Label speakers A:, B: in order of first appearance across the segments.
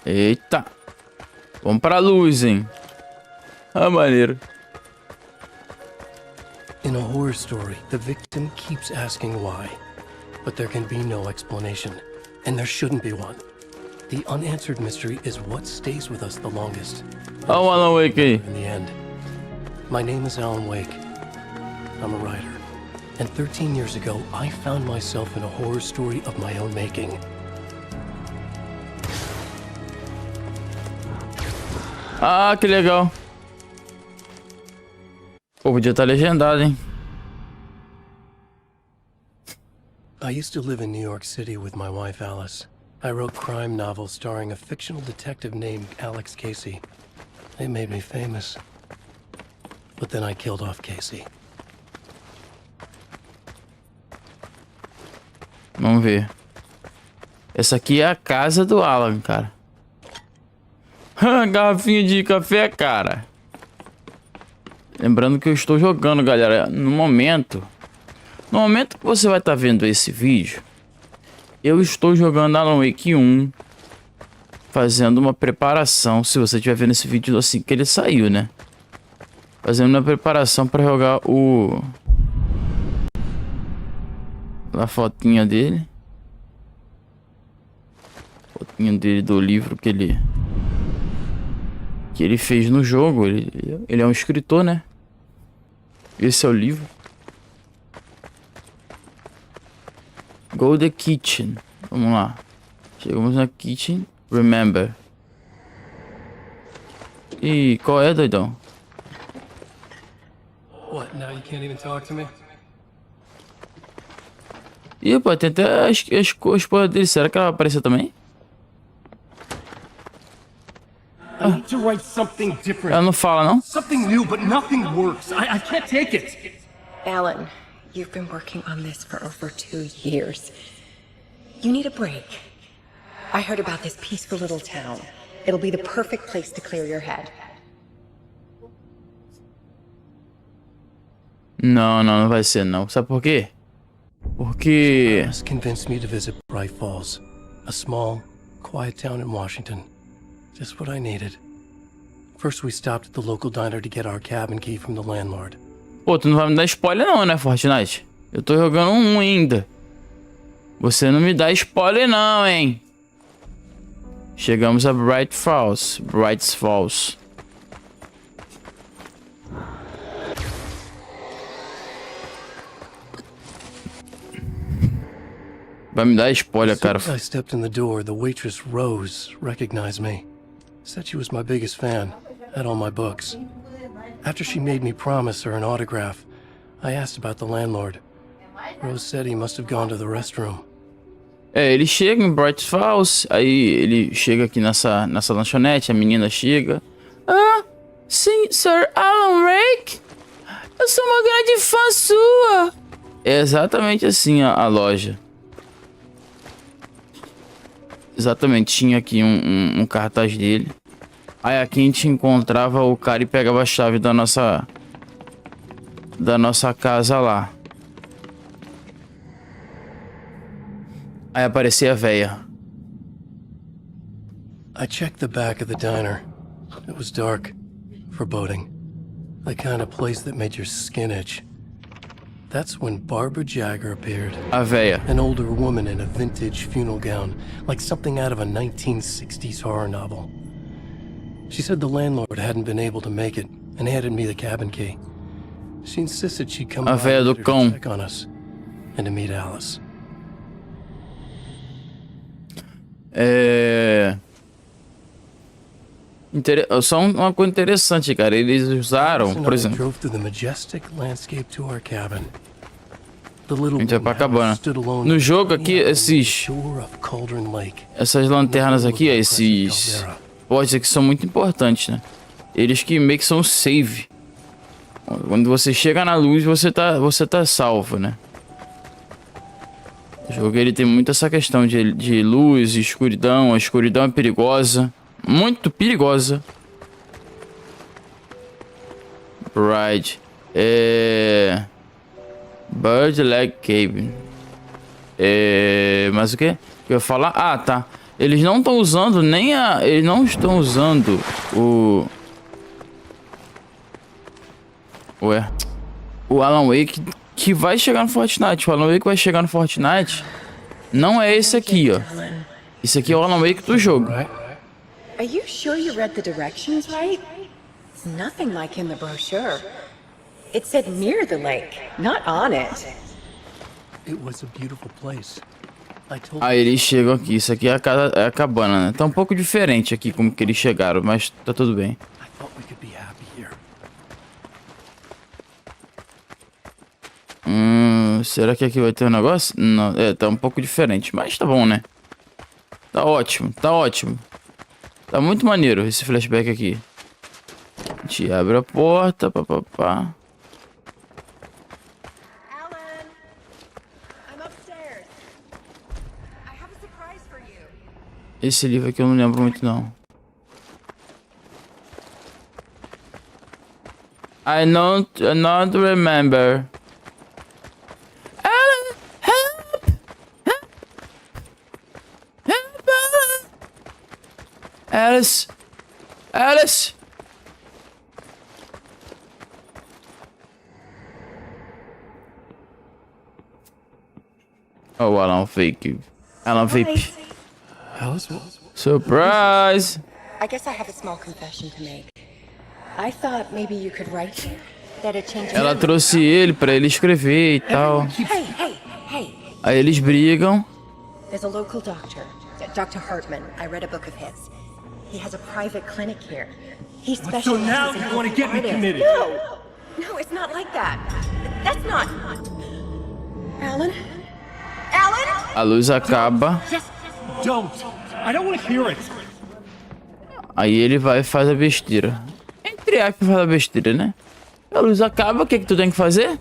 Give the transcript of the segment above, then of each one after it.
A: Eita. Vamos pra luz, hein? Ah, maneiro.
B: In a horror story, the victim keeps asking why, but there can be no explanation, and there shouldn't be one. The unanswered mystery is what stays with us the longest.
A: Oh, Alan Wake aí.
B: In the end. My name is Alan Wake. I'm a writer. And 13 years ago, I found myself in a horror story of my own making.
A: Ah, que legal. Pô, podia estar legendado, hein?
B: I used to live in New York City with my wife, Alice. I wrote crime novels starring a fictional detective named Alex Casey. It made me famous. But then I killed off Casey.
A: Vamos ver. Essa aqui é a casa do Alan, cara. Garrafinha de café, cara. Lembrando que eu estou jogando, galera. No momento que você vai estar vendo esse vídeo, eu estou jogando Alan Wake 1, fazendo uma preparação. Se você estiver vendo esse vídeo assim que ele saiu, né? Fazendo uma preparação para jogar a fotinha dele. Fotinha dele do livro que ele fez no jogo. Ele é um escritor, né? Esse é o livro. Go the kitchen. Vamos lá. Chegamos na kitchen. Remember. E qual é, doidão?
B: What, now you can't even talk to me?
A: Ih, pô, tem até as coisas dele. Será que ela vai aparecer também?
B: I need to write something different.
A: Ela não fala, não?
B: Something new, but nothing works. I can't take it.
C: Alan, you've been working on this for over 2 years. You need a break. I heard about this peaceful little town. It'll be the perfect place to clear your head.
A: Não vai ser, não. Sabe por quê? Porque...
B: Alice convinced me to visit Bright Falls, a small, quiet town in Washington. Just what I needed. First we stopped at the local diner to get our cabin key from the landlord.
A: Pô, tu não vai me dar spoiler não, né, Fortnite? Eu tô jogando um ainda. Você não me dá spoiler não, hein? Chegamos a Bright Falls. Vai me dar spoiler, cara.
B: As I stepped in the door, the waitress Rose recognized me. Said she was my biggest fan. Had all my books. After she made me promise her an autograph, I asked about the landlord. Rose said he must have gone to the restroom.
A: Ele chega em Bright Falls, aí ele chega aqui nessa lanchonete, a menina chega. Ah, sim, Sir Alan Wake? Eu sou uma grande fã sua. É exatamente assim a loja. Exatamente, tinha aqui um cartaz dele. Aí aqui a gente encontrava o cara e pegava a chave da nossa casa lá. Aí aparecia a véia.
B: I checked the back of the diner. It was dark, foreboding. The kind of place that made your skin itch. That's when Barbara Jagger appeared.
A: A véia.
B: An older woman in a vintage funeral gown, like something out of a 1960s horror novel. She said the landlord hadn't been able to make it and handed me the cabin key. She insisted she'd come by later to check on us and to meet Alice.
A: Só uma coisa interessante, cara. Eles usaram, por exemplo. A gente vai pra cabana. No jogo aqui, essas lanternas aqui, esses postes aqui são muito importantes, né? Eles que meio que são save. Quando você chega na luz, você tá salvo, né? O jogo ele tem muito essa questão de luz e escuridão. A escuridão é perigosa. Muito perigosa. Right. Bird Leg Cabin. Mas o que? Eu ia falar? Ah, tá. Eles não estão usando nem a... Eles não estão usando o... Ué. O Alan Wake que vai chegar no Fortnite. O Alan Wake vai chegar no Fortnite. Não é esse aqui, ó. Esse aqui é o Alan Wake do jogo.
C: Are you sure you read the directions right? It's nothing like in the brochure. It said near the lake, not on it.
B: It was a beautiful place.
A: Aí eles chegam aqui. Isso aqui é a cabana, né? Tá um pouco diferente aqui como que eles chegaram, mas tá tudo bem. Será que aqui vai ter um negócio? Não, tá um pouco diferente, mas tá bom, né? Tá ótimo, tá ótimo. Tá muito maneiro esse flashback aqui. A gente abre a porta, papapá. Esse livro aqui eu não lembro muito, não. I not remember. Alice! Alice! Oh, Alan Fake. Alan Vape.
B: Alice?
A: Surprise!
C: I guess I have a small confession to make. I thought maybe you could write here that it changed.
A: Ela trouxe ele pra ele escrever e tal.
C: Hey.
A: Aí eles brigam.
C: There's a local doctor, Dr. Hartman. I read a book of his. He has a private clinic here. He specializes
B: So now
C: in
B: you want to get me
C: artists.
B: committed?
C: No, it's not like that. That's not. Alan?
A: A luz acaba.
B: Just don't. I don't want to hear it.
A: Aí ele vai e faz a besteira. Entre aspas, faz a besteira, né? A luz acaba, o que tu tem que fazer?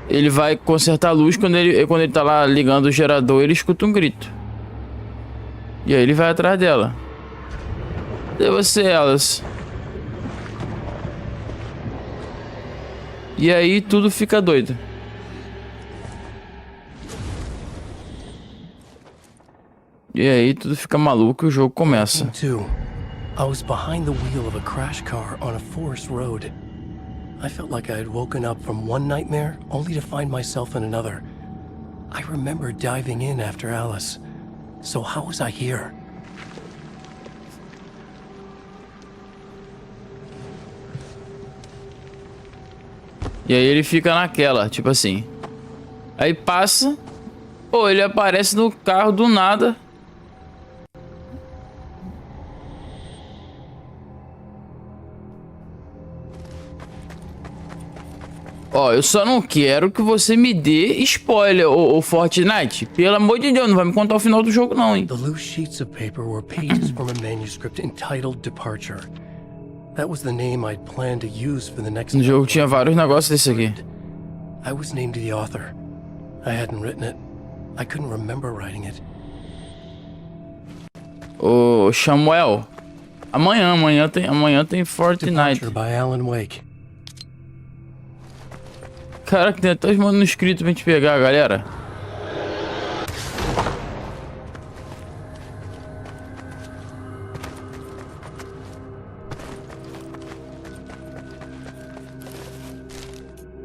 A: Ele vai consertar a luz, quando ele tá lá ligando o gerador, ele escuta um grito. E aí ele vai atrás dela. Cadê você, Alice? E aí tudo fica doido. E aí tudo fica maluco e o jogo começa.
B: I was behind the wheel of a crash car on a forest road. I felt like I had woken up from one nightmare only to find myself in another. I remember diving in after Alice. So how was I here?
A: E aí ele fica naquela, tipo assim. Aí passa. Pô, ele aparece no carro do nada. Ó, eu só não quero que você me dê spoiler, ô Fortnite. Pelo amor de Deus, não vai me contar o final do jogo não, hein.
B: The loose sheets of paper were pages from a manuscript entitled Departure. That was the name I'd planned to use for the next.
A: No jogo tinha vários negócios desse aqui.
B: I was named the author. I hadn't written it. I couldn't remember writing it.
A: Ô, Samuel. Amanhã tem Fortnite.
B: Departure by Alan Wake.
A: Cara, que tem até os manuscritos pra gente pegar, galera.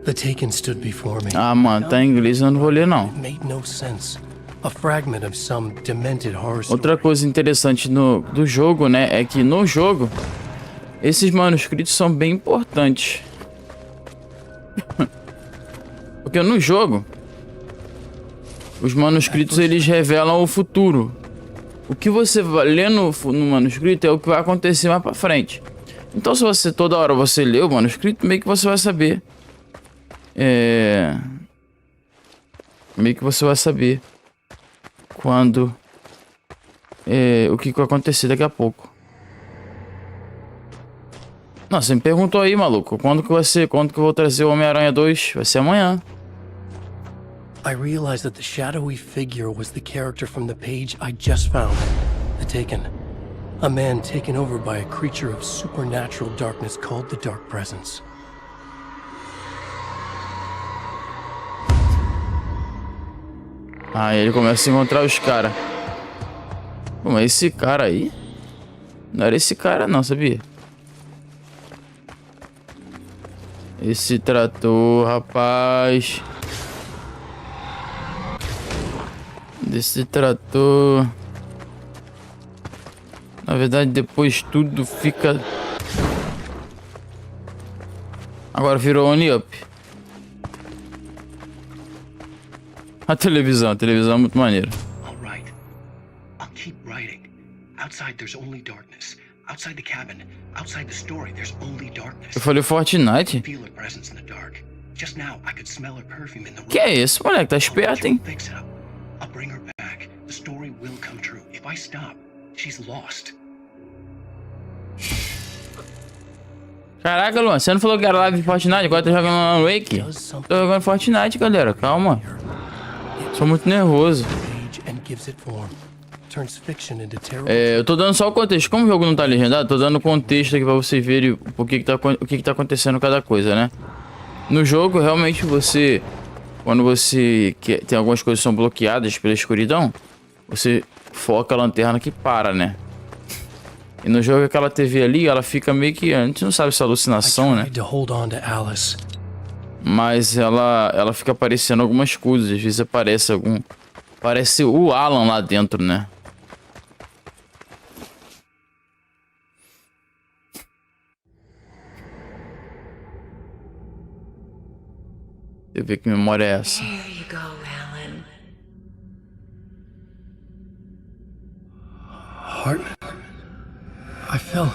B: The Taken stood before me.
A: Ah, mano, tá em inglês, eu não vou ler, não.
B: It made no sense. A fragment of some demented horror story.
A: Outra coisa interessante do jogo, né, é que no jogo, esses manuscritos são bem importantes. Porque no jogo, os manuscritos eles revelam o futuro. O que você lê no manuscrito é o que vai acontecer mais pra frente. Então se você toda hora você lê o manuscrito, meio que você vai saber. Meio que você vai saber quando o que vai acontecer daqui a pouco. Não, você me perguntou aí, maluco, quando que eu vou trazer o Homem-Aranha 2? Vai ser amanhã.
B: I realized that the shadowy figure was the character from the page I just found. The Taken. A man taken over by a creature of supernatural darkness called the Dark Presence.
A: Aí ele começa a encontrar os caras. Pô, mas esse cara aí... Não era esse cara não, sabia? Esse trator, rapaz. Desse trator... Na verdade, depois tudo fica... Agora virou on-up. A televisão é muito maneira.
B: All right. I'll keep writing. Outside there's only darkness. Outside the cabin, outside the story, there's only darkness.
A: Eu falei Fortnite?
B: Feel her presence in the dark. Just now I could smell her perfume in the room.
A: Que é isso, moleque? Tá esperto, hein?
B: Fix it up. I'll bring her back. The story will come true. If I stop, she's lost.
A: Caraca, Luan, você não falou que era live de Fortnite? Agora tá jogando no Wake? Tô jogando Fortnite, galera. Calma. Sou muito nervoso. Eu tô dando só o contexto. Como o jogo não tá legendado, tô dando contexto aqui pra vocês verem o que que tá acontecendo cada coisa, né? No jogo, realmente, quando você tem algumas coisas que são bloqueadas pela escuridão, você foca a lanterna que para, né? E no jogo, aquela TV ali, ela fica meio que... A gente não sabe se é alucinação, né? Mas ela fica aparecendo algumas coisas. Às vezes aparece Parece o Alan lá dentro, né? Deixa eu ver que memória é essa.
C: Here you go, Alan.
B: Hartman. I fell.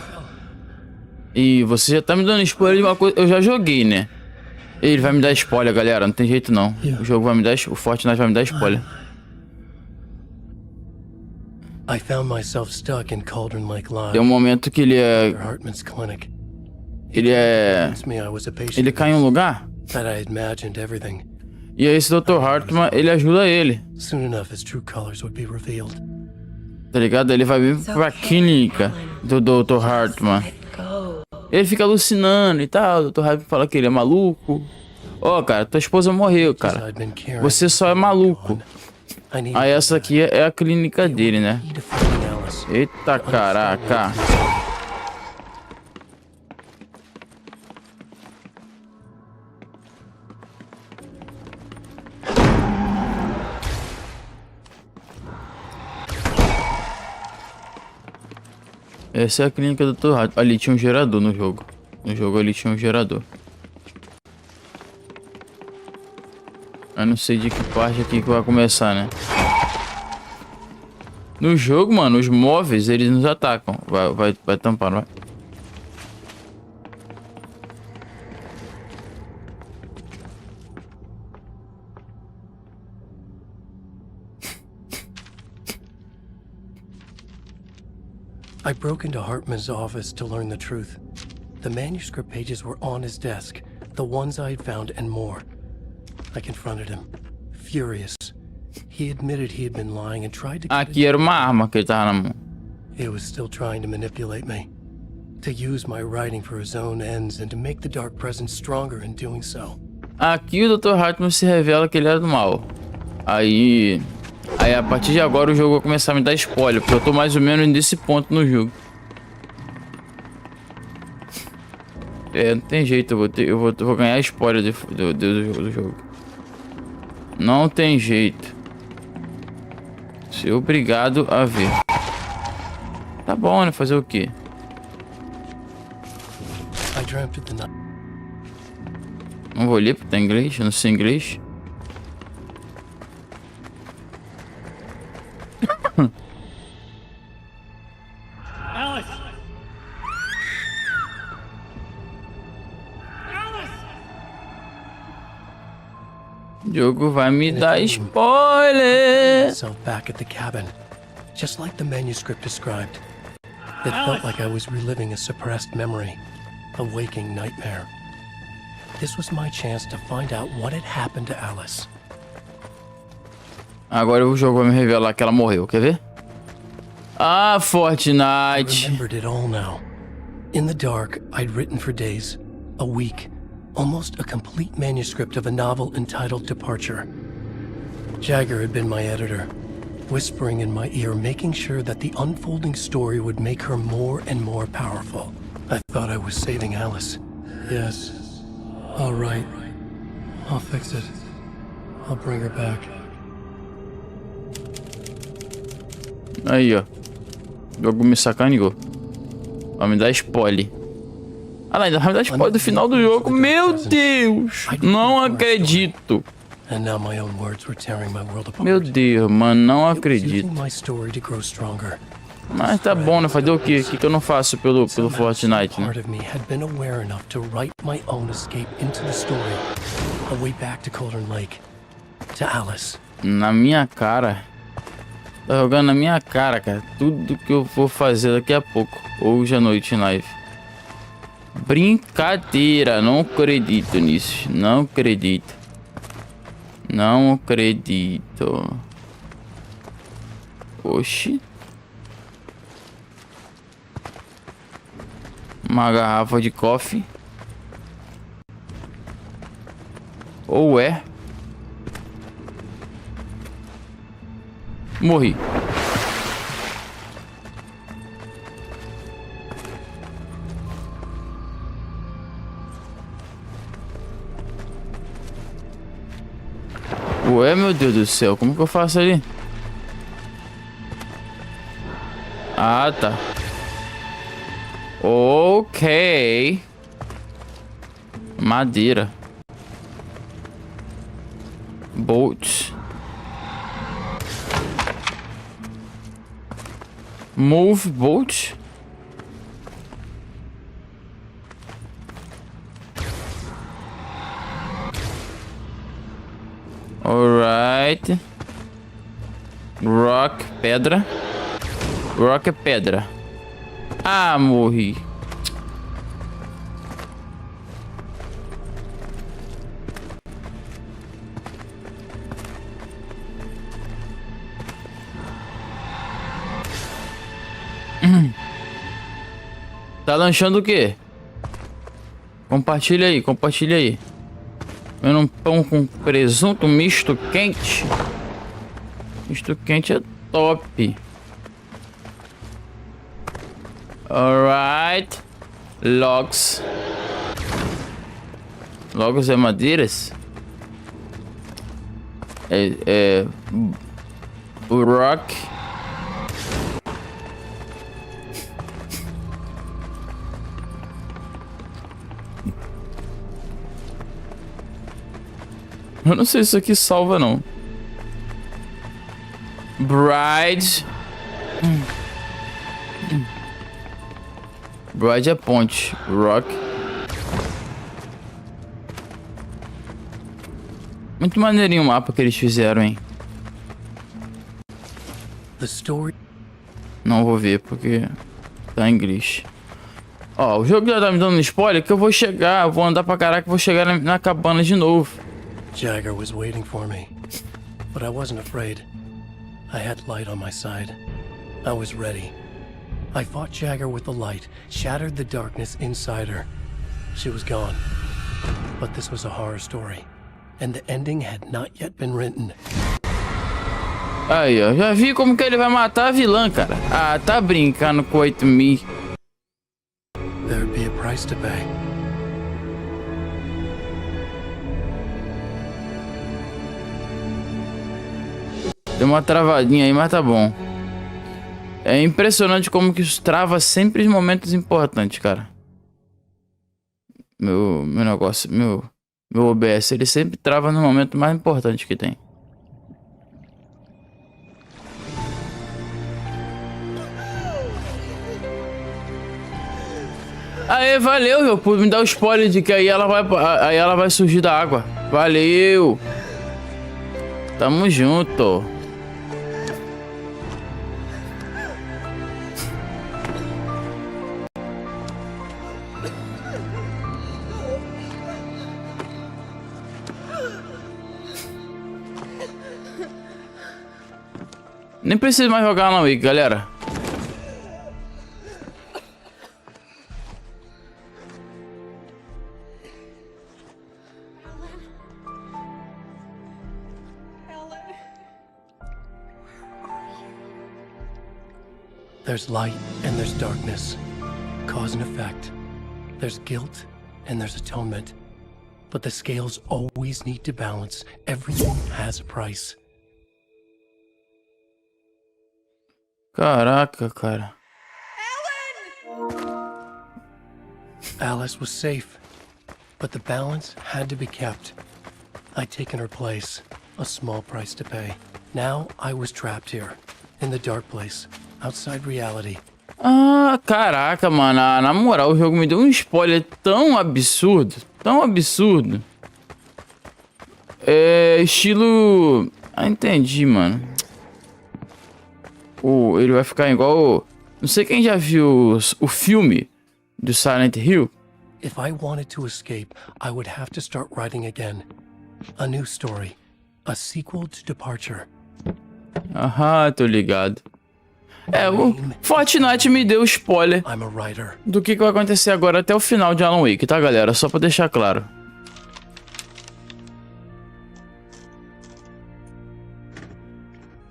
A: E você já tá me dando spoiler de uma coisa. Eu já joguei, né? Ele vai me dar spoiler, galera. Não tem jeito não. O jogo vai me dar. O Fortnite vai me dar spoiler.
B: I found myself stuck in Cauldron Lake Lodge.
A: Tem um momento que ele é.
B: Hartman's clinic.
A: Ele cai em um lugar.
B: That I had imagined everything.
A: E aí esse Dr. Hartman, ele ajuda ele.
B: Soon enough his true colors would be revealed.
A: Tá ligado? Ele vai vir pra clínica do Dr. Hartman. Ele fica alucinando e tal. O Dr. Hartman fala que ele é maluco. Ó, cara, tua esposa morreu, cara. Você só é maluco. Aí essa aqui é a clínica dele, né? Eita caraca. Essa é a clínica do Dr. Hartman. Ali tinha um gerador no jogo. No jogo ali tinha um gerador. Eu não sei de que parte aqui que vai começar, né? No jogo, mano, os móveis, eles nos atacam. Vai tampar, não vai?
B: I broke into Hartman's office to learn the truth. The manuscript pages were on his desk, the ones I had found and more. I confronted him, furious. He admitted he had been lying and tried to...
A: Aqui era uma arma que ele tava na mão.
B: He was still trying to manipulate me, to use my writing for his own ends and to make the dark presence stronger in doing so.
A: Aqui o Dr. Hartman se revela que ele era do mal. Aí a partir de agora o jogo vai começar a me dar spoiler, porque eu tô mais ou menos nesse ponto no jogo. Não tem jeito, eu vou ganhar spoiler do jogo. Não tem jeito. Ser obrigado a ver. Tá bom, né? Fazer o quê? Não vou ler porque tá em inglês, eu não sei inglês. O jogo vai me dar spoiler.
B: Back at the cabin, just like the manuscript described. It felt like I was reliving a suppressed memory, a waking nightmare. This was my chance to find out what had happened to Alice.
A: Agora o jogo vai me revelar que ela morreu, quer ver? Ah, Fortnite.
B: I remembered it all now. In the dark, I'd written for days, a week, almost a complete manuscript of a novel entitled Departure. Jagger had been my editor, whispering in my ear, making sure that the unfolding story would make her more and more powerful. I thought I was saving Alice. Yes. All right. I'll fix it. I'll bring her back.
A: Aí, ó. O jogo me sacaneou. Vai me dar spoiler. Ah, ainda vai me dar spoiler do final do jogo. Meu Deus! Não acredito. Meu Deus, mano, não acredito. Mas tá bom, né? Fazer o quê? O que eu não faço pelo Fortnite, né? Na minha cara. Tá jogando na minha cara, cara. Tudo que eu vou fazer daqui a pouco. Hoje à noite em live. Brincadeira. Não acredito nisso. Não acredito. Não acredito. Oxi. Uma garrafa de coffee. Ou é? Morri. Ué, meu Deus do céu, como que eu faço ali? Ah, tá. Ok. Madeira. Bolts. Move bolt. Alright. Rock, pedra. Rock é pedra. Ah, morri. Tá lanchando o quê? Compartilha aí, compartilha aí. Comendo um pão com presunto misto quente. Misto quente é top. Alright. Logs. Logs é madeiras? Rock. Eu não sei se isso aqui salva, não. Bride. Bride é ponte. Rock. Muito maneirinho o mapa que eles fizeram, hein? Não vou ver porque tá em inglês. Ó, o jogo já tá me dando spoiler que eu vou chegar. Eu vou andar pra caraca e vou chegar na cabana de novo.
B: Jagger was waiting for me, but I wasn't afraid. I had light on my side. I was ready. I fought Jagger with the light, shattered the darkness inside her. She was gone. But this was a horror story, and the ending had not yet been written.
A: Aí, ó, já vi como que ele vai matar a vilã, cara. Ah, tá brincando com 8.000.
B: There'd be a price to pay.
A: Deu uma travadinha aí, mas tá bom. É impressionante como que isso trava sempre os momentos importantes, cara. Meu negócio, meu OBS, ele sempre trava no momento mais importante que tem. Aê, valeu, eu pude me dar o spoiler de que aí ela vai surgir da água. Valeu. Tamo junto. Nem preciso mais jogar na Wii, galera.
B: There's light and there's darkness. Cause and effect. There's guilt and there's atonement. But the scales always need to balance. Everything has a price.
A: Caraca, cara.
B: Alice was safe, but the balance had to be kept. I'd taken her place, a small price to pay. Now I was trapped here, in the dark place, outside reality.
A: Ah, caraca, mano. Na moral, o jogo me deu um spoiler tão absurdo. Tão absurdo. É estilo... Ah, entendi, mano. Ele vai ficar igual... Não sei quem já viu o filme do Silent Hill.
B: If I wanted to escape, I would have to start writing again. A new story. A sequel to Departure.
A: Aham, tô ligado. O Fortnite me deu spoiler
B: I'm a writer.
A: do que vai acontecer agora até o final de Alan Wake, tá, galera? Só pra deixar claro.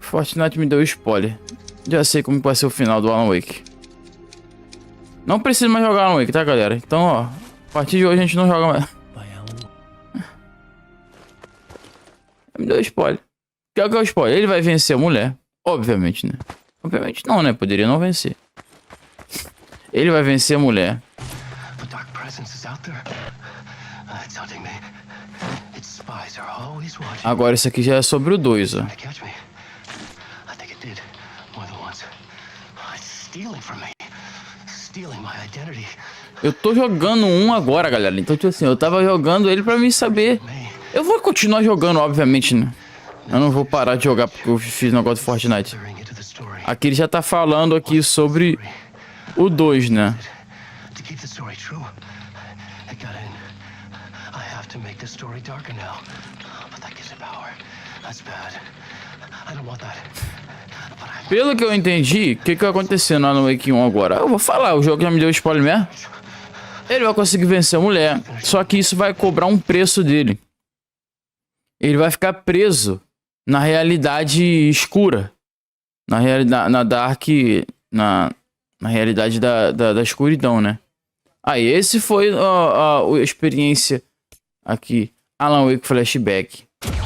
A: Fortnite me deu spoiler. Já sei como vai ser o final do Alan Wake. Não preciso mais jogar Alan Wake, tá, galera? Então, ó, a partir de hoje a gente não joga mais. Me deu spoiler. Que é o spoiler? Ele vai vencer a mulher. Obviamente, né? Obviamente não, né? Poderia não vencer. Ele vai vencer a mulher. Agora isso aqui já é sobre o 2, ó. Eu tô jogando um agora, galera. Então, tipo assim, eu tava jogando ele pra mim saber. Eu vou continuar jogando, obviamente, né? Eu não vou parar de jogar porque eu fiz um negócio de Fortnite. Aqui ele já tá falando aqui sobre o 2, né? Pelo que eu entendi, o que vai acontecer no Alan Wake 1 agora? Eu vou falar, o jogo já me deu spoiler mesmo. Ele vai conseguir vencer a mulher, só que isso vai cobrar um preço dele. Ele vai ficar preso na realidade escura. Na realidade, na realidade da escuridão, né? Aí, esse foi a experiência aqui. Alan Wake Flashback.